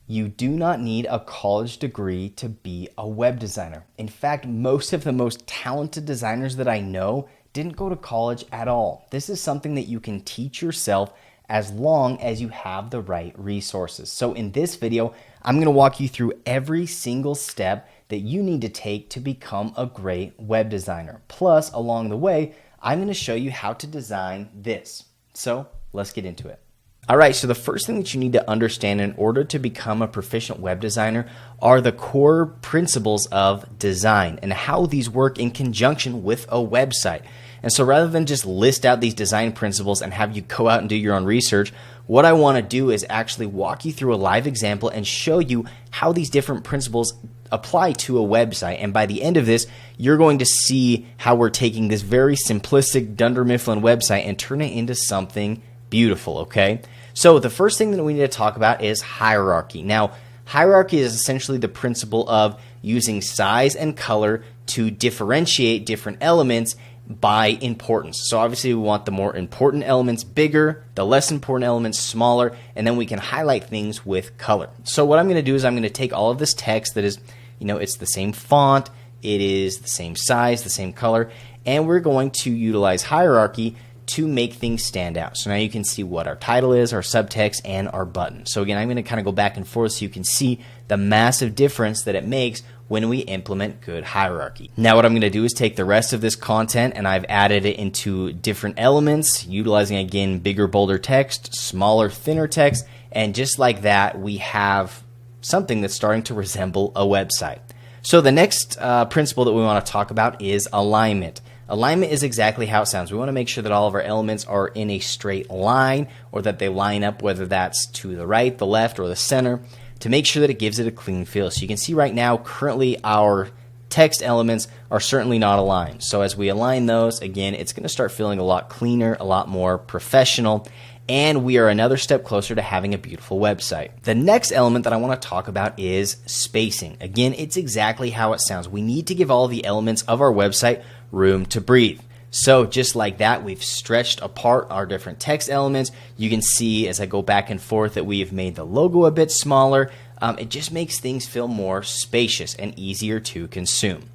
You do not need a college degree to be a web designer. In fact, most of the most talented designers that I know didn't go to college at all. This is something that you can teach yourself as long as you have the right resources. So in this video, I'm going to walk you through every single step that you need to take to become a great web designer. Plus, along the way, I'm going to show you how to design this. So let's get into it. All right, so the first thing that you need to understand in order to become a proficient web designer are the core principles of design and how these work in conjunction with a website. And so rather than just list out these design principles and have you go out and do your own research, what I want to do is actually walk you through a live example and show you how these different principles apply to a website. And by the end of this, you're going to see how we're taking this very simplistic Dunder Mifflin website and turn it into something beautiful, okay? So the first thing that we need to talk about is hierarchy. Now, hierarchy is essentially the principle of using size and color to differentiate different elements by importance. So obviously we want the more important elements bigger, the less important elements smaller, and then we can highlight things with color. So what I'm going to do is I'm going to take all of this text that is, it's the same font, it is the same size, the same color, and we're going to utilize hierarchy to make things stand out. So now you can see what our title is, our subtext, and our button. So again, I'm going to kind of go back and forth so you can see the massive difference that it makes when we implement good hierarchy. Now what I'm going to do is take the rest of this content and I've added it into different elements, utilizing again bigger, bolder text, smaller, thinner text, and just like that we have something that's starting to resemble a website. So the next principle that we want to talk about is alignment. Alignment is exactly how it sounds. We want to make sure that all of our elements are in a straight line or that they line up, whether that's to the right, the left, or the center, to make sure that it gives it a clean feel. So you can see right now, currently our text elements are certainly not aligned. So as we align those, again, it's going to start feeling a lot cleaner, a lot more professional, and we are another step closer to having a beautiful website. The next element that I want to talk about is spacing. Again, it's exactly how it sounds. We need to give all the elements of our website room to breathe. So just like that, we've stretched apart our different text elements. You can see as I go back and forth that we've made the logo a bit smaller. It just makes things feel more spacious and easier to consume.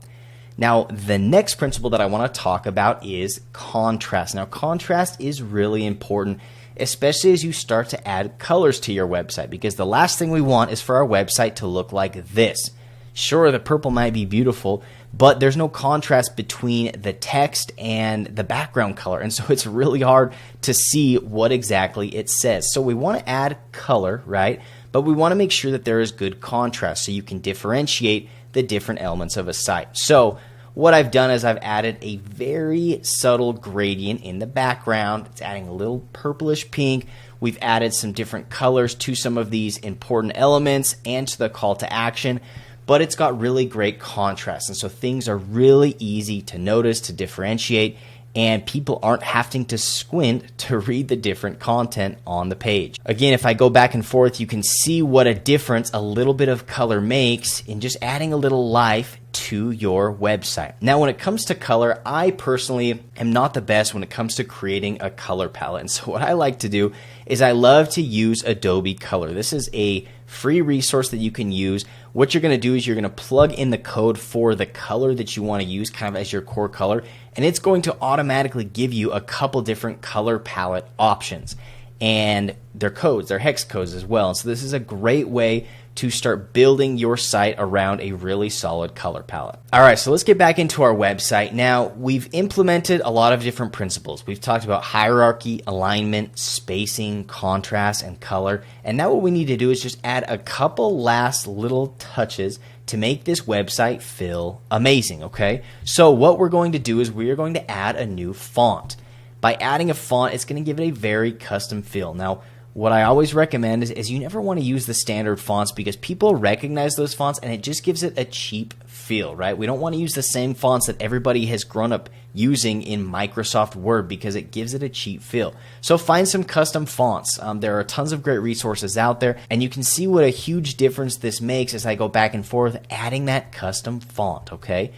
Now, the next principle that I want to talk about is contrast. Now, contrast is really important, especially as you start to add colors to your website, because the last thing we want is for our website to look like this. Sure, the purple might be beautiful, but there's no contrast between the text and the background color, and so it's really hard to see what exactly it says. So we want to add color, right? But we want to make sure that there is good contrast so you can differentiate the different elements of a site. So what I've done is I've added a very subtle gradient in the background. It's adding a little purplish pink. We've added some different colors to some of these important elements and to the call to action, but it's got really great contrast. And so things are really easy to notice, to differentiate, and people aren't having to squint to read the different content on the page. Again, if I go back and forth, you can see what a difference a little bit of color makes in just adding a little life to your website. Now, when it comes to color, I personally am not the best when it comes to creating a color palette. And so what I like to do is I love to use Adobe Color. This is a free resource that you can use. What you're going to do is you're going to plug in the code for the color that you want to use kind of as your core color, and it's going to automatically give you a couple different color palette options. And they're codes, they're hex codes as well. So this is a great way to start building your site around a really solid color palette. All right, so let's get back into our website. Now, we've implemented a lot of different principles. We've talked about hierarchy, alignment, spacing, contrast, and color. And now what we need to do is just add a couple last little touches to make this website feel amazing, okay? So what we're going to do is we are going to add a new font. By adding a font, it's going to give it a very custom feel. Now, what I always recommend is you never want to use the standard fonts because people recognize those fonts and it just gives it a cheap feel, right? We don't want to use the same fonts that everybody has grown up using in Microsoft Word because it gives it a cheap feel. So find some custom fonts. There are tons of great resources out there, and you can see what a huge difference this makes as I go back and forth adding that custom font, okay?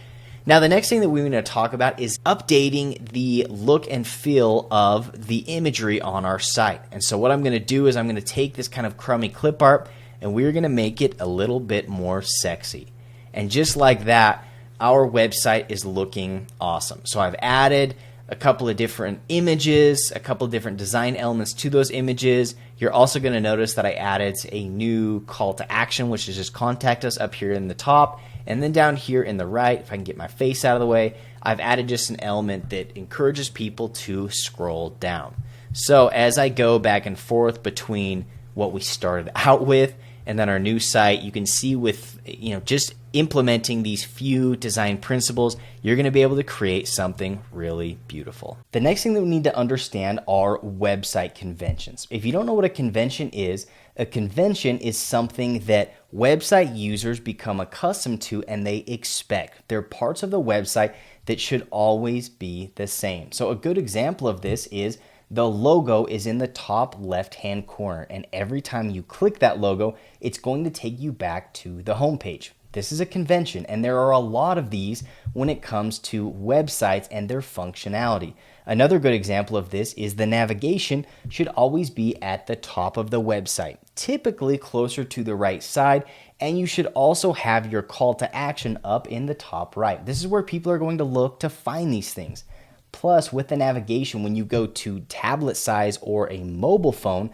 Now, the next thing that we're going to talk about is updating the look and feel of the imagery on our site. And so what I'm going to do is I'm going to take this kind of crummy clip art and we're going to make it a little bit more sexy. And just like that, our website is looking awesome. So I've added a couple of different images, a couple of different design elements to those images. You're also going to notice that I added a new call to action, which is just contact us up here in the top. And then down here in the right, if I can get my face out of the way, I've added just an element that encourages people to scroll down. So as I go back and forth between what we started out with and then our new site, you can see with just implementing these few design principles, you're going to be able to create something really beautiful. The next thing that we need to understand are website conventions. If you don't know what a convention is something that website users become accustomed to and they expect. They're parts of the website that should always be the same. So a good example of this is the logo is in the top left-hand corner, and every time you click that logo, it's going to take you back to the home page. This is a convention, and there are a lot of these when it comes to websites and their functionality. Another good example of this is the navigation should always be at the top of the website, typically closer to the right side, and you should also have your call to action up in the top right. This is where people are going to look to find these things. Plus, with the navigation, when you go to tablet size or a mobile phone,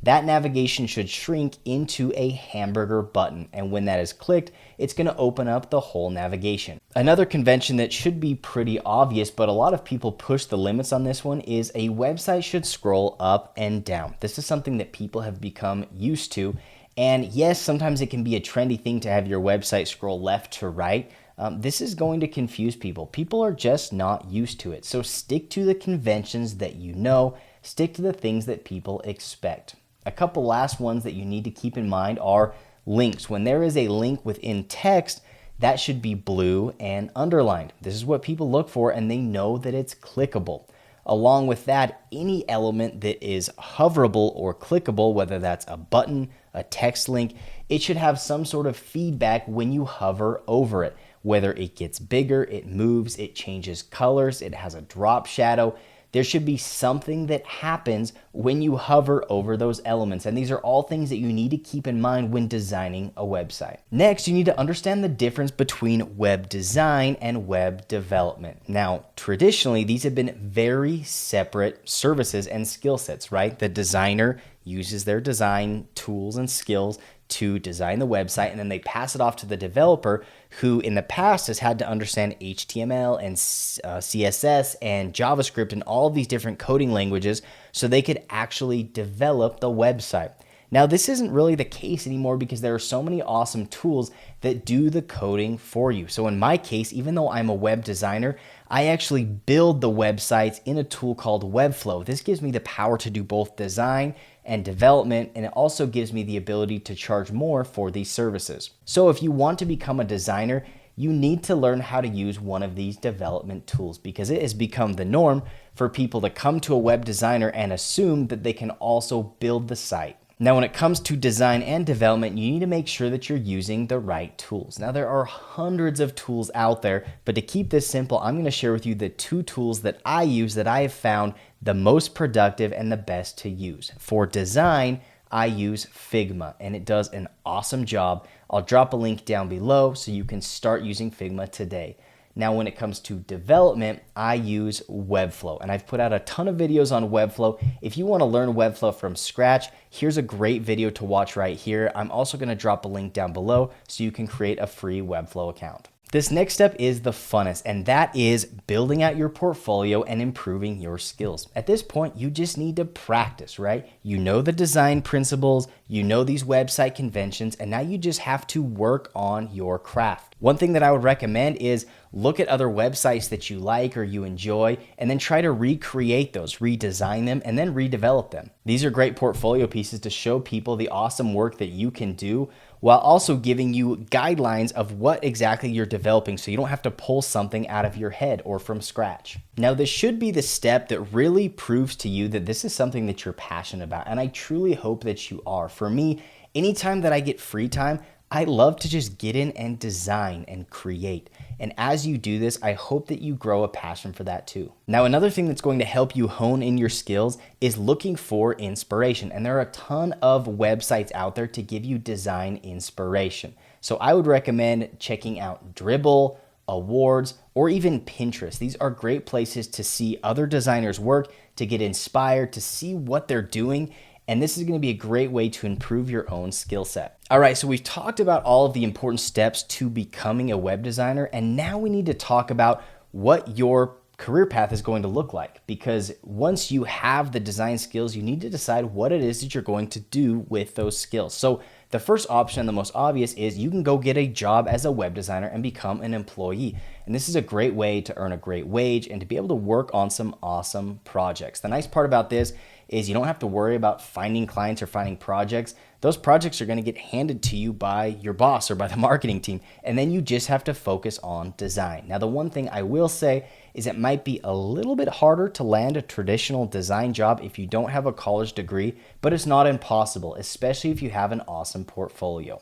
that navigation should shrink into a hamburger button. And when that is clicked, it's going to open up the whole navigation. Another convention that should be pretty obvious, but a lot of people push the limits on this one, is a website should scroll up and down. This is something that people have become used to. And yes, sometimes it can be a trendy thing to have your website scroll left to right. This is going to confuse people. People are just not used to it. So stick to the conventions that you know, stick to the things that people expect. A couple last ones that you need to keep in mind are links. When there is a link within text, that should be blue and underlined. This is what people look for, and they know that it's clickable. Along with that, any element that is hoverable or clickable, whether that's a button, a text link, it should have some sort of feedback when you hover over it. Whether it gets bigger, it moves, it changes colors, it has a drop shadow. There should be something that happens when you hover over those elements. And these are all things that you need to keep in mind when designing a website. Next, you need to understand the difference between web design and web development. Now, traditionally, these have been very separate services and skill sets, right? The designer uses their design tools and skills to design the website, and then they pass it off to the developer, who in the past has had to understand HTML and CSS and JavaScript and all of these different coding languages so they could actually develop the website. Now, this isn't really the case anymore because there are so many awesome tools that do the coding for you. So in my case, even though I'm a web designer, I actually build the websites in a tool called Webflow. This gives me the power to do both design and development, and it also gives me the ability to charge more for these services. So if you want to become a designer, you need to learn how to use one of these development tools because it has become the norm for people to come to a web designer and assume that they can also build the site. Now, when it comes to design and development, you need to make sure that you're using the right tools. Now, there are hundreds of tools out there, but to keep this simple, I'm going to share with you the 2 tools that I use that I have found the most productive and the best to use. For design, I use Figma, and it does an awesome job. I'll drop a link down below so you can start using Figma today. Now, when it comes to development, I use Webflow, and I've put out a ton of videos on Webflow. If you want to learn Webflow from scratch, here's a great video to watch right here. I'm also going to drop a link down below so you can create a free Webflow account. This next step is the funnest, and that is building out your portfolio and improving your skills. At this point, you just need to practice, right? You know the design principles, you know these website conventions, and now you just have to work on your craft. One thing that I would recommend is look at other websites that you like or you enjoy, and then try to recreate those, redesign them, and then redevelop them. These are great portfolio pieces to show people the awesome work that you can do, while also giving you guidelines of what exactly you're developing so you don't have to pull something out of your head or from scratch. Now, this should be the step that really proves to you that this is something that you're passionate about, and I truly hope that you are. For me, anytime that I get free time, I love to just get in and design and create. And as you do this, I hope that you grow a passion for that too. Now, another thing that's going to help you hone in your skills is looking for inspiration. And there are a ton of websites out there to give you design inspiration. So I would recommend checking out Dribbble, Awards, or even Pinterest. These are great places to see other designers' work, to get inspired, to see what they're doing. And this is going to be a great way to improve your own skill set. All right, so we've talked about all of the important steps to becoming a web designer, and now we need to talk about what your career path is going to look like. Because once you have the design skills, you need to decide what it is that you're going to do with those skills. So the first option, the most obvious, is you can go get a job as a web designer and become an employee. And this is a great way to earn a great wage and to be able to work on some awesome projects. The nice part about this is you don't have to worry about finding clients or finding projects. Those projects are going to get handed to you by your boss or by the marketing team, and then you just have to focus on design. Now, the one thing I will say is it might be a little bit harder to land a traditional design job if you don't have a college degree, but it's not impossible, especially if you have an awesome portfolio.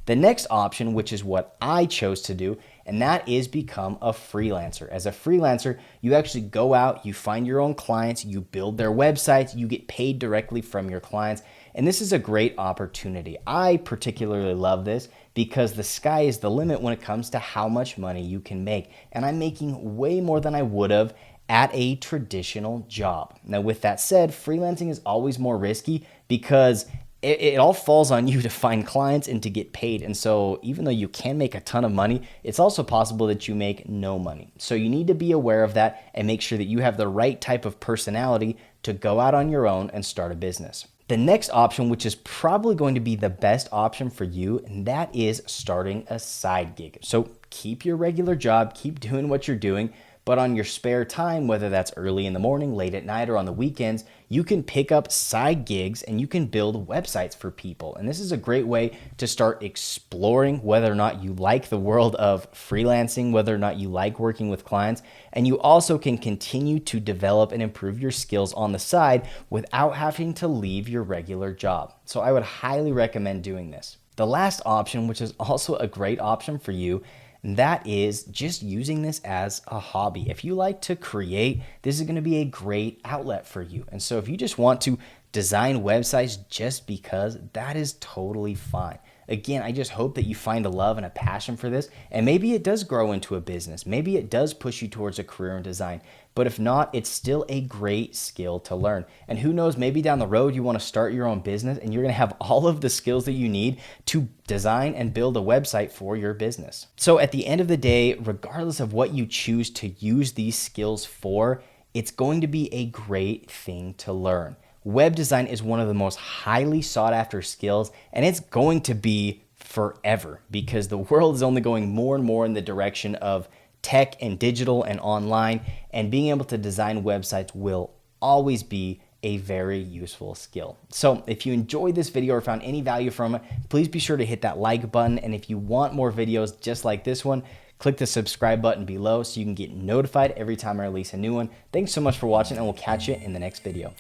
The next option, which is what I chose to do, and that is become a freelancer. As a freelancer, you actually go out, you find your own clients, you build their websites, you get paid directly from your clients, and this is a great opportunity. I particularly love this because the sky is the limit when it comes to how much money you can make, and I'm making way more than I would have at a traditional job. Now, with that said, freelancing is always more risky because it all falls on you to find clients and to get paid. And so even though you can make a ton of money, it's also possible that you make no money. So you need to be aware of that and make sure that you have the right type of personality to go out on your own and start a business. The next option, which is probably going to be the best option for you, and that is starting a side gig. So keep your regular job, keep doing what you're doing, but on your spare time, whether that's early in the morning, late at night, or on the weekends, you can pick up side gigs and you can build websites for people. And this is a great way to start exploring whether or not you like the world of freelancing, whether or not you like working with clients. And you also can continue to develop and improve your skills on the side without having to leave your regular job. So I would highly recommend doing this. The last option, which is also a great option for you, and that is just using this as a hobby. If you like to create, this is going to be a great outlet for you. And so if you just want to design websites just because, that is totally fine. Again, I just hope that you find a love and a passion for this, and maybe it does grow into a business. Maybe it does push you towards a career in design, but if not, it's still a great skill to learn. And who knows, maybe down the road you want to start your own business and you're going to have all of the skills that you need to design and build a website for your business. So at the end of the day, regardless of what you choose to use these skills for, it's going to be a great thing to learn. Web design is one of the most highly sought after skills, and it's going to be forever because the world is only going more and more in the direction of tech and digital and online, and being able to design websites will always be a very useful skill. So if you enjoyed this video or found any value from it, please be sure to hit that like button. And if you want more videos just like this one, click the subscribe button below so you can get notified every time I release a new one. Thanks so much for watching, and we'll catch you in the next video.